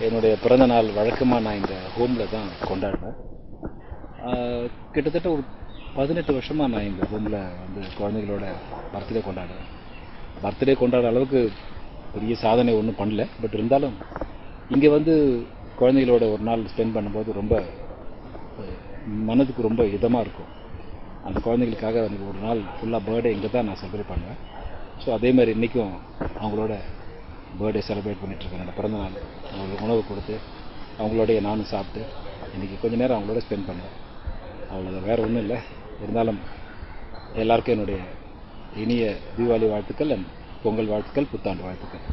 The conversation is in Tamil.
என்னுடைய பிறந்த நாள் வழக்கமாக நான் இந்த ஹோமில் தான் கொண்டாடுவேன். கிட்டத்தட்ட ஒரு 18 வருஷமாக நான் இந்த ஹோமில் வந்து குழந்தைகளோட பர்த்டே கொண்டாடுவேன். பர்த்டே கொண்டாடுற அளவுக்கு பெரிய சாதனை ஒன்றும் பண்ணல. பட் இருந்தாலும் இங்கே வந்து குழந்தைகளோட ஒரு நாள் ஸ்பெண்ட் பண்ணும்போது ரொம்ப மனதுக்கு ரொம்ப இதமாக இருக்கும். அந்த குழந்தைகளுக்காக எனக்கு ஒரு நாள் ஃபுல்லாக பர்த்டே இங்கே தான் நான் செலிப்ரேட் பண்ணுவேன். ஸோ அதே மாதிரி இன்றைக்கும் அவங்களோட பர்த்டே செலிப்ரேட் பண்ணிகிட்ருக்கேன். என்னோடய பிறந்தநாள் அவங்களுக்கு உணவு கொடுத்து அவங்களோடைய நானும் சாப்பிட்டு இன்றைக்கி கொஞ்சம் நேரம் அவங்களோட ஸ்பெண்ட் பண்ணேன். அவ்வளோதான், வேறு ஒன்றும் இல்லை. இருந்தாலும் எல்லாருக்கும் என்னுடைய இனிய தீபாவளி வாழ்த்துக்கள் அண்ட் பொங்கல் வாழ்த்துக்கள், புத்தாண்டு வாழ்த்துக்கள்.